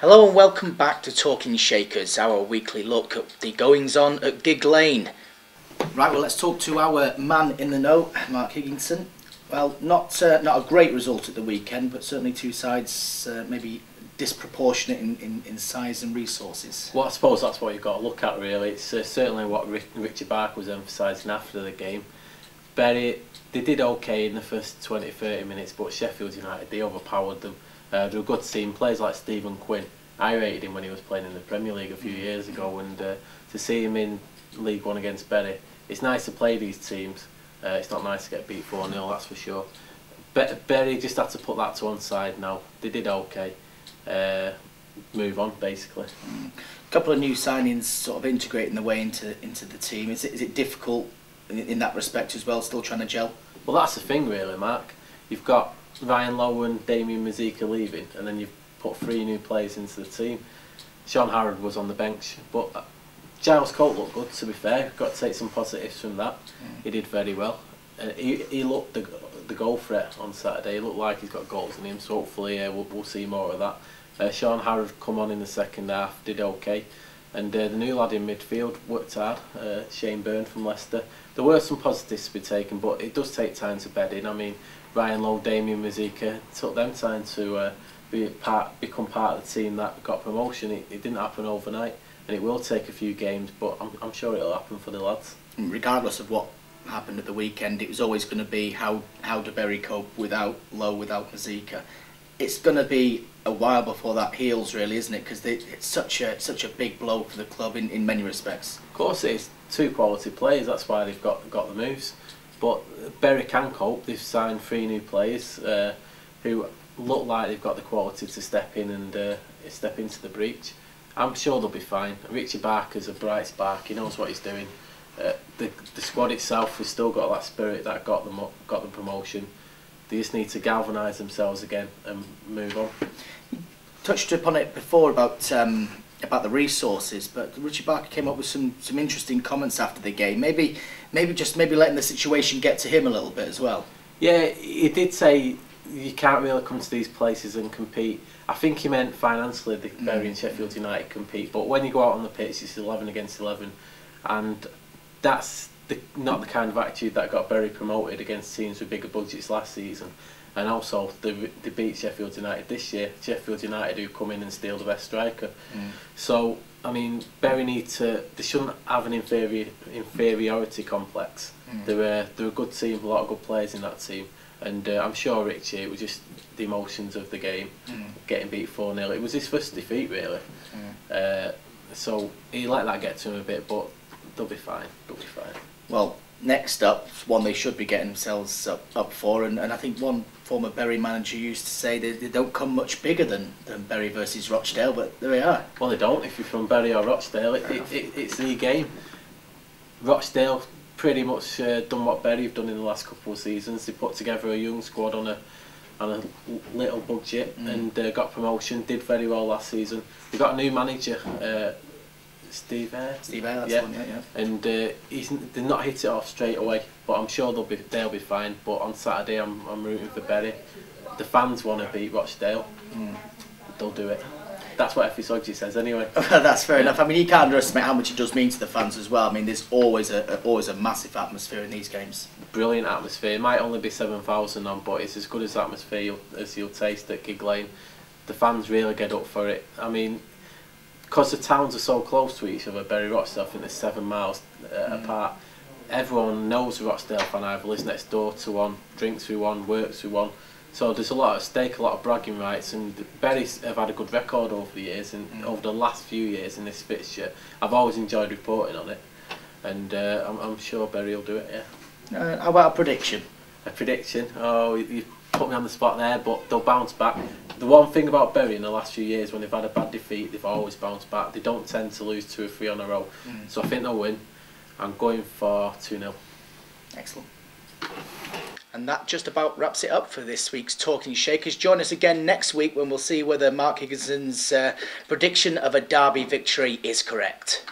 Hello and welcome back to Talking Shakers, our weekly look at the goings-on at Gigg Lane. Right, well, let's talk to our man in the know, Mark Higginson. Well, not a great result at the weekend, but certainly two sides maybe disproportionate in size and resources. Well, I suppose that's what you've got to look at, really. It's certainly what Richie Barker was emphasising after the game. Bury, they did okay in the first 20-30 minutes, but Sheffield United, they overpowered them. They're a good team. Players like Stephen Quinn, I rated him when he was playing in the Premier League a few years ago, and to see him in League One against Bury, it's nice to play these teams. It's not nice to get beat 4-0, that's for sure. Bury just had to put that to one side now. They did okay. Move on, basically. A couple of new signings sort of integrating their way into the team. Is it difficult in that respect as well, still trying to gel? Well, that's the thing really, Mark. You've got Ryan Lowe and Damien Mazika leaving, and then you've put 3 new players into the team. Sean Harrod was on the bench, but Giles Colt looked good, to be fair. Got to take some positives from that. He did very well. He looked the goal threat on Saturday. He looked like he's got goals in him, so hopefully we'll see more of that. Sean Harrod come on in the second half, did okay. And the new lad in midfield worked hard, Shane Byrne from Leicester. There were some positives to be taken, but it does take time to bed in. I mean, Ryan Lowe, Damien Mazika, took them time to become part of the team that got promotion. It didn't happen overnight, and it will take a few games, but I'm sure it'll happen for the lads. Regardless of what happened at the weekend, it was always going to be how do Bury cope without Lowe, without Mazika. It's going to be a while before that heals, really, isn't it? Because it's such a big blow for the club in many respects. Of course, it's 2 quality players. That's why they've got the moves. But Bury can cope. They've signed 3 new players who look like they've got the quality to step in and step into the breach. I'm sure they'll be fine. Richie Barker's a bright spark. He knows what he's doing. The squad itself has still got that spirit that got them promotion. They just need to galvanise themselves again and move on. You touched upon it before about the resources, but Richie Barker came up with some interesting comments after the game. Maybe letting the situation get to him a little bit as well. Yeah, he did say you can't really come to these places and compete. I think he meant financially that Bury and Sheffield United compete, but when you go out on the pitch, it's 11 against 11, and that's not the kind of attitude that got Bury promoted against teams with bigger budgets last season. And also they beat Sheffield United this year. Sheffield United who come in and steal the best striker. So I mean, Bury they shouldn't have an inferiority complex. They're a good team, a lot of good players in that team, and I'm sure Richie, it was just the emotions of the game, getting beat 4-0. It was his first defeat really, so he let that get to him a bit, but they'll be fine. They'll be fine. Well, next up, one they should be getting themselves up for, and I think one former Bury manager used to say they don't come much bigger than Bury versus Rochdale, but there we are. Well, they don't. If you're from Bury or Rochdale, it's the game. Rochdale pretty much done what Bury have done in the last couple of seasons. They put together a young squad on a little budget and got promotion. Did very well last season. They got a new manager. Steve Eyre. Steve Eyre, that's the one, yeah. And they've not hit it off straight away, but I'm sure they'll be fine. But on Saturday, I'm rooting for Bury. The fans want to beat Rochdale. They'll do it. That's what Effie Soggy says anyway. That's fair enough. I mean, you can't underestimate how much it does mean to the fans as well. I mean, there's always a massive atmosphere in these games. Brilliant atmosphere. It might only be 7,000 on, but it's as good as atmosphere as you'll taste at Gigg Lane. The fans really get up for it. I mean, because the towns are so close to each other, Bury Rochdale, I think they're 7 miles apart. Everyone knows a Rochdale fan either lives next door to one, drinks with one, works with one. So there's a lot at stake, a lot of bragging rights, and Bury have had a good record over the years, and over the last few years in this fixture, I've always enjoyed reporting on it, and I'm sure Bury will do it. Yeah. How about a prediction? A prediction? Oh, you put me on the spot there, but they'll bounce back. The one thing about Bury in the last few years, when they've had a bad defeat, they've always bounced back. They don't tend to lose 2 or 3 on a row. So I think they'll win. I'm going for 2-0. Excellent. And that just about wraps it up for this week's Talking Shakers. Join us again next week when we'll see whether Mark Higginson's prediction of a derby victory is correct.